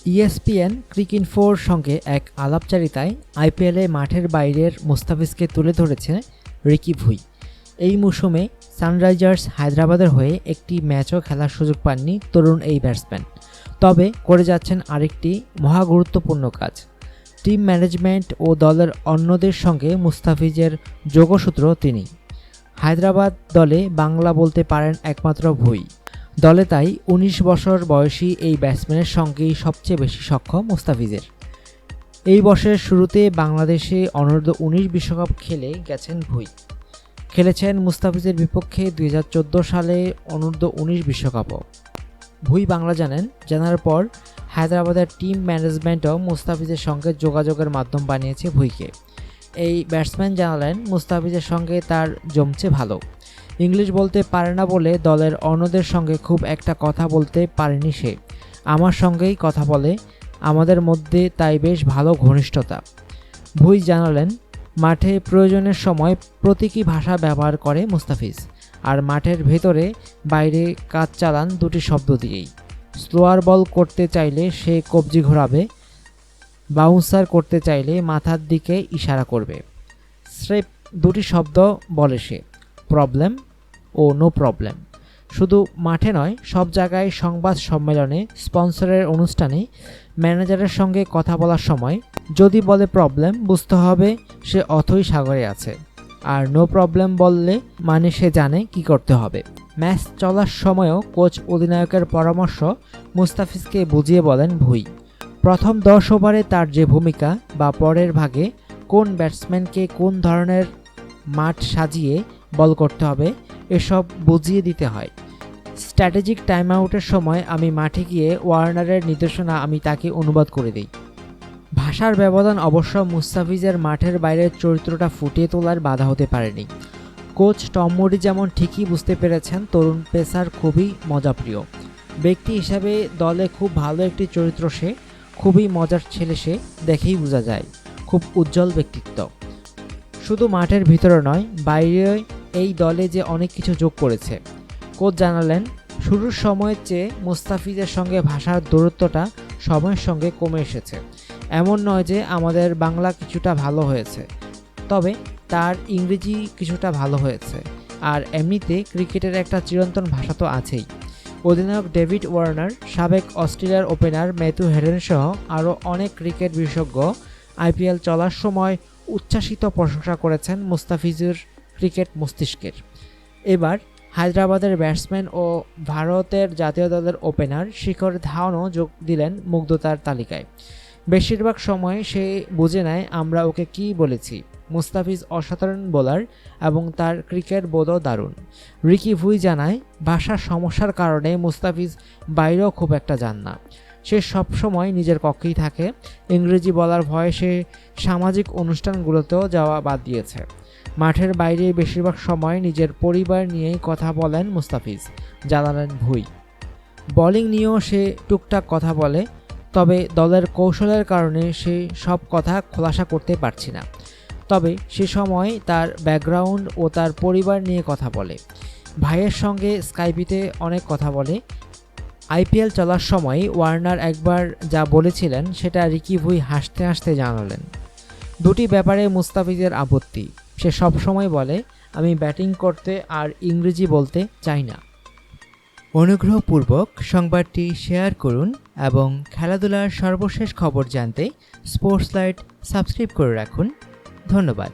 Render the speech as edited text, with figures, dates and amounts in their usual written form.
ESPN ক্রিকইনফোর সঙ্গে এক আলাপচারিতায় আইপিএলে মাঠের বাইরের মুস্তাফিজকে তুলে ধরেছে রিকি ভুঁই। এই মৌসুমে সানরাইজার্স হায়দ্রাবাদের হয়ে একটি ম্যাচও খেলার সুযোগ পাননি তরুণ এই ব্যাটসম্যান, তবে করে যাচ্ছেন আরেকটি মহাগুরুত্বপূর্ণ কাজ। টিম ম্যানেজমেন্ট ও দলের অন্যদের সঙ্গে মুস্তাফিজের যোগসূত্র তিনি। হায়দ্রাবাদ দলে বাংলা বলতে পারেন একমাত্র ভুঁই। দলে তাই ১৯ বছর বয়সী এই ব্যাটসম্যানের সঙ্গেই সবচেয়ে বেশি সক্ষম মুস্তাফিজের। এই বছরের শুরুতে বাংলাদেশে অনূর্ধ্ব-১৯ বিশ্বকাপ খেলে গেছেন ভুঁই। খেলেছেন মুস্তাফিজের বিপক্ষে ২০১৪ সালে অনূর্ধ্ব-১৯ বিশ্বকাপও। ভুঁই বাংলা জানার পর হায়দ্রাবাদের টিম ম্যানেজমেন্টও মুস্তাফিজের সঙ্গে যোগাযোগের মাধ্যম বানিয়েছে ভুঁইকে। এই ব্যাটসম্যান জানালেন, মুস্তাফিজের সঙ্গে তার জমছে ভালো। ইংলিশ বলতে পারে না বলে দলের অন্যদের সঙ্গে খুব একটা কথা বলতে পারেনি সে। আমার সঙ্গেই কথা বলে, আমাদের মধ্যে তাই বেশ ভালো ঘনিষ্ঠতা। ভুঁই জানালেন, মাঠে প্রয়োজনের সময় প্রতীকী ভাষা ব্যবহার করে মুস্তাফিজ, আর মাঠের ভেতরে বাইরে কাজ চালান দুটি শব্দ দিয়েই। স্লোয়ার বল করতে চাইলে সে কবজি ঘোরাবে, বাউন্সার করতে চাইলে মাথার দিকে ইশারা করবে। স্রেফ দুটি শব্দ বলে সে, প্রবলেম ও নো প্রবলেম। শুধু মাঠে নয়, সব জায়গায়, সংবাদ সম্মেলনে, স্পন্সরের অনুষ্ঠানে, ম্যানেজারের সঙ্গে কথা বলার সময় যদি বলে প্রবলেম, বুঝতে হবে সে অথই সাগরে আছে, আর নো প্রবলেম বললে মানে সে জানে কি করতে হবে। ম্যাচ চলার সময়ও কোচ অধিনায়কের পরামর্শ মুস্তাফিজকে বুঝিয়ে বলেন ভুঁই। প্রথম ১০ ওভারে তার যে ভূমিকা বা পরের ভাগে কোন ব্যাটসম্যানকে কোন ধরনের মাঠ সাজিয়ে বল করতে হবে এসব বুঝিয়ে দিতে হয়। স্ট্র্যাটেজিক টাইম আউটের সময় আমি মাঠে গিয়ে ওয়ার্নারের নির্দেশনা আমি তাকে অনুবাদ করে দিই। ভাষার ব্যবধান অবশ্য মুস্তাফিজের মাঠের বাইরের চরিত্রটা ফুটিয়ে তোলার বাধা হতে পারেনি। কোচ টম মুডি যেমন ঠিকই বুঝতে পেরেছেন তরুণ পেসার খুবই মজাপ্রিয় ব্যক্তি হিসাবে, দলে খুব ভালো একটি চরিত্র সে, খুবই মজার ছেলে সে, দেখেই বোঝা যায় খুব উজ্জ্বল ব্যক্তিত্ব। শুধু মাঠের ভিতরে নয়, বাইরে এই দলে যে অনেক কিছু যোগ করেছে। কোচ জানালেন, শুরুর সময়ের চেয়ে মুস্তাফিজের সঙ্গে ভাষার দূরত্বটা সময়ের সঙ্গে কমে এসেছে। এমন নয় যে আমাদের বাংলা কিছুটা ভালো হয়েছে, তবে তার ইংরেজি কিছুটা ভালো হয়েছে। আর এমনিতে ক্রিকেটের একটা চিরন্তন ভাষা তো আছেই। অধিনায়ক ডেভিড ওয়ার্নার, সাবেক অস্ট্রেলিয়ার ওপেনার ম্যাথু হেডেন সহ আরও অনেক ক্রিকেট বিশেষজ্ঞ আইপিএল চলার সময় উচ্ছ্বাসিত প্রশংসা করেছেন মুস্তাফিজের ক্রিকেট মস্তিষ্কের। এবার হায়দ্রাবাদের ব্যাটসম্যান ও ভারতের জাতীয় দলের ওপেনার শিখর ধাওয়ানও যোগ দিলেন মুগ্ধতার তালিকায়। বেশিরভাগ সময় সে বুঝে নেয় আমরা ওকে কী বলেছি। মুস্তাফিজ অসাধারণ বোলার এবং তার ক্রিকেট বোধও দারুণ। রিকি ভুঁই জানায়, ভাষার সমস্যার কারণে মুস্তাফিজ বাইরেও খুব একটা যান না। সে সবসময় নিজের কক্ষেই থাকে। ইংরেজি বলার ভয়ে সে সামাজিক অনুষ্ঠানগুলোতেও যাওয়া বাদ দিয়েছে। মাঠের বাইরে বেশিরভাগ সময় নিজের পরিবার নিয়েই কথা বলেন মুস্তাফিজ, জানালেন ভুঁই। বোলিং নিয়েও সে টুকটাক কথা বলে, তবে দলের কৌশলের কারণে সে সব কথা খোলাসা করতে পারছি না। তবে সে সময় তার ব্যাকগ্রাউন্ড ও তার পরিবার নিয়ে কথা বলে। ভাইয়ের সঙ্গে স্কাইপিতে অনেক কথা বলে। আইপিএল চলার সময় ওয়ার্নার একবার যা বলেছিলেন সেটা রিকি ভুঁই হাসতে হাসতে জানালেন। দুটি ব্যাপারে মুস্তাফিজের আপত্তি, সে সবসময় বলে আমি ব্যাটিং করতে আর ইংরেজি বলতে চাই না। অনুগ্রহপূর্বক সংবাদটি শেয়ার করুন এবং খেলাধুলার সর্বশেষ খবর জানতে স্পোর্টস লাইট সাবস্ক্রাইব করে রাখুন। ধন্যবাদ।